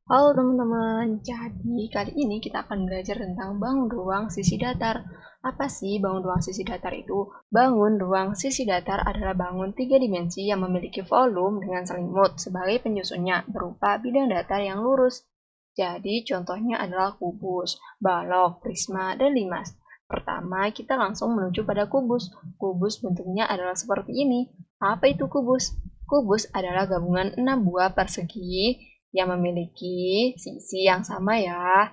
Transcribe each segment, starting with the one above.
Halo teman-teman, jadi kali ini kita akan belajar tentang bangun ruang sisi datar. Apa sih bangun ruang sisi datar itu? Bangun ruang sisi datar adalah bangun tiga dimensi yang memiliki volume dengan selimut sebagai penyusunnya berupa bidang datar yang lurus. Jadi contohnya adalah kubus, balok, prisma, dan limas. Pertama, kita langsung menuju pada kubus. Kubus bentuknya adalah seperti ini. Apa itu kubus? Kubus adalah gabungan 6 buah persegi yang memiliki sisi yang sama ya.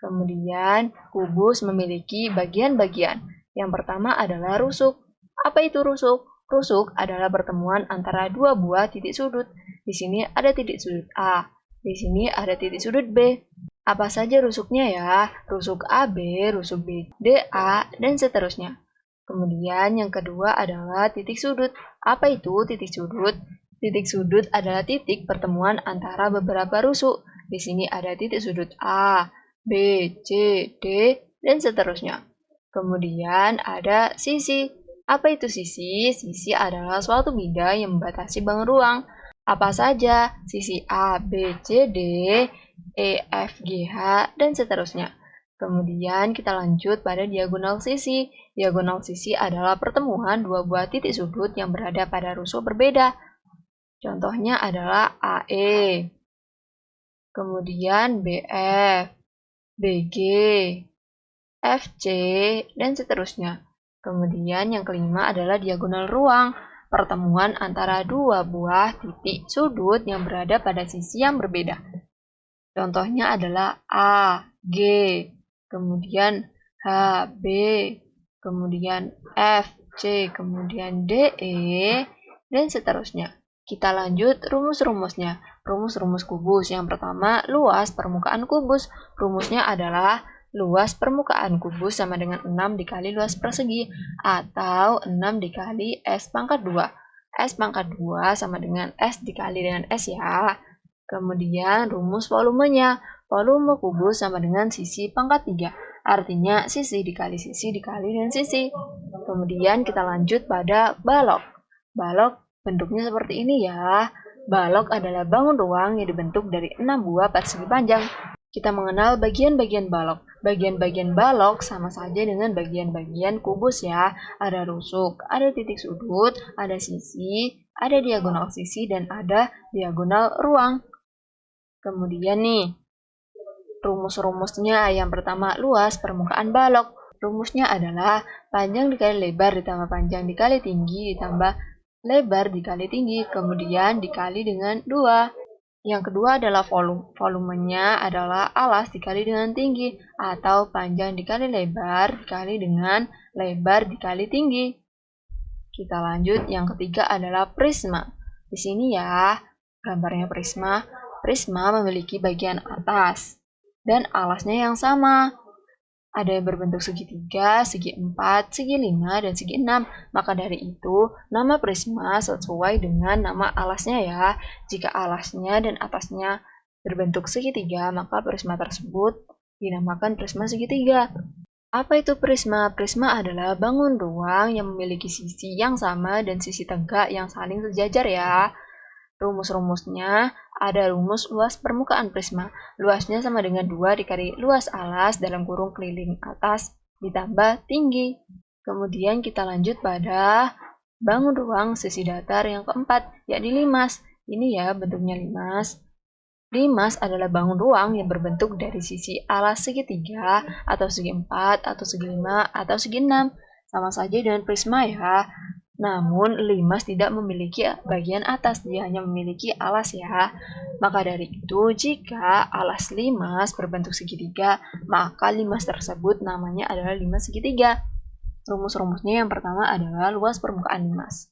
Kemudian, kubus memiliki bagian-bagian. Yang pertama adalah rusuk. Apa itu rusuk? Rusuk adalah pertemuan antara dua buah titik sudut. Di sini ada titik sudut A. Di sini ada titik sudut B. Apa saja rusuknya ya? Rusuk AB, rusuk BDA, dan seterusnya. Kemudian yang kedua adalah titik sudut. Apa itu titik sudut? Titik sudut adalah titik pertemuan antara beberapa rusuk. Di sini ada titik sudut A, B, C, D, dan seterusnya. Kemudian ada sisi. Apa itu sisi? Sisi adalah suatu bidang yang membatasi bangun ruang. Apa saja? Sisi A, B, C, D, E, F, G, H, dan seterusnya. Kemudian kita lanjut pada diagonal sisi. Diagonal sisi adalah pertemuan dua buah titik sudut yang berada pada rusuk berbeda. Contohnya adalah AE, kemudian BF, BG, FC, dan seterusnya. Kemudian yang kelima adalah diagonal ruang, pertemuan antara dua buah titik sudut yang berada pada sisi yang berbeda. Contohnya adalah A, G, kemudian H, B, kemudian F, C, kemudian D, E, dan seterusnya. Kita lanjut rumus-rumusnya. Rumus-rumus kubus. Yang pertama, luas permukaan kubus. Rumusnya adalah luas permukaan kubus sama dengan 6 dikali luas persegi, atau 6 dikali S pangkat 2. S pangkat 2 sama dengan S dikali dengan S ya. Kemudian rumus volumenya. Volume kubus sama dengan sisi pangkat 3. Artinya sisi dikali dengan sisi. Kemudian kita lanjut pada balok. Balok bentuknya seperti ini ya. Balok adalah bangun ruang yang dibentuk dari 6 buah persegi panjang. Kita mengenal bagian-bagian balok. Bagian-bagian balok sama saja dengan bagian-bagian kubus ya. Ada rusuk, ada titik sudut, ada sisi, ada diagonal sisi, dan ada diagonal ruang. Kemudian nih, rumus-rumusnya yang pertama luas permukaan balok. Rumusnya adalah panjang dikali lebar ditambah panjang dikali tinggi ditambah lebar dikali tinggi, kemudian dikali dengan 2. Yang kedua adalah volume. Volumenya adalah alas dikali dengan tinggi atau panjang dikali lebar dikali dengan lebar dikali tinggi. Kita lanjut, yang ketiga adalah prisma. Di sini ya, gambarnya prisma. Prisma memiliki bagian atas dan alasnya yang sama. Ada yang berbentuk segitiga, segi 4, segi 5, dan segi 6. Maka dari itu, nama prisma sesuai dengan nama alasnya ya. Jika alasnya dan atasnya berbentuk segitiga, maka prisma tersebut dinamakan prisma segitiga. Apa itu prisma? Prisma adalah bangun ruang yang memiliki sisi yang sama dan sisi tegak yang saling sejajar ya. Rumus-rumusnya ada rumus luas permukaan prisma. Luasnya sama dengan 2 dikali luas alas dalam kurung keliling atas ditambah tinggi. Kemudian kita lanjut pada bangun ruang sisi datar yang keempat, yakni limas. Ini ya bentuknya limas. Limas adalah bangun ruang yang berbentuk dari sisi alas segitiga, atau segi 4, atau segi 5, atau segi 6. Sama saja dengan prisma ya. Namun, limas tidak memiliki bagian atas, dia hanya memiliki alas ya. Maka dari itu, jika alas limas berbentuk segitiga, maka limas tersebut namanya adalah limas segitiga. Rumus-rumusnya yang pertama adalah luas permukaan limas.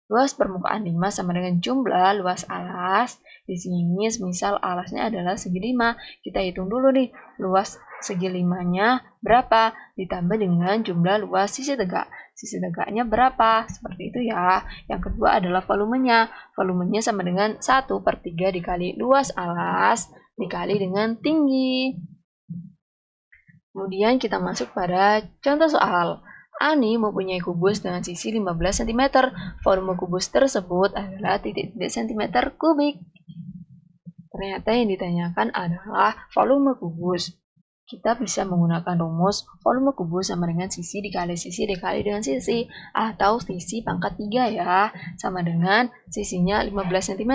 Luas permukaan limas sama dengan jumlah luas alas. Di sini misal alasnya adalah segi 5. Kita hitung dulu nih, luas segi 5-nya berapa, ditambah dengan jumlah luas sisi tegak. Sisi tegaknya berapa, seperti itu ya. Yang kedua adalah volumenya. Volumenya sama dengan 1/3 dikali luas alas dikali dengan tinggi. Kemudian kita masuk pada contoh soal. Ani mempunyai kubus dengan sisi 15 cm. Volume kubus tersebut adalah titik-titik cm kubik. Ternyata yang ditanyakan adalah volume kubus. Kita bisa menggunakan rumus volume kubus sama dengan sisi dikali dengan sisi, atau sisi pangkat 3 ya, sama dengan sisinya 15 cm.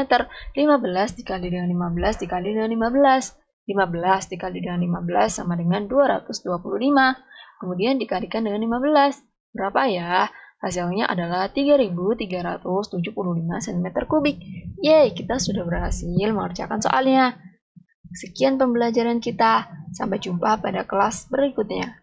15 dikali dengan 15 dikali dengan 15. 15 dikali dengan 15 sama dengan 225. Kemudian dikalikan dengan 15. Berapa ya? Hasilnya adalah 3.375 cm kubik. Yeay, kita sudah berhasil mengerjakan soalnya. Sekian pembelajaran kita. Sampai jumpa pada kelas berikutnya.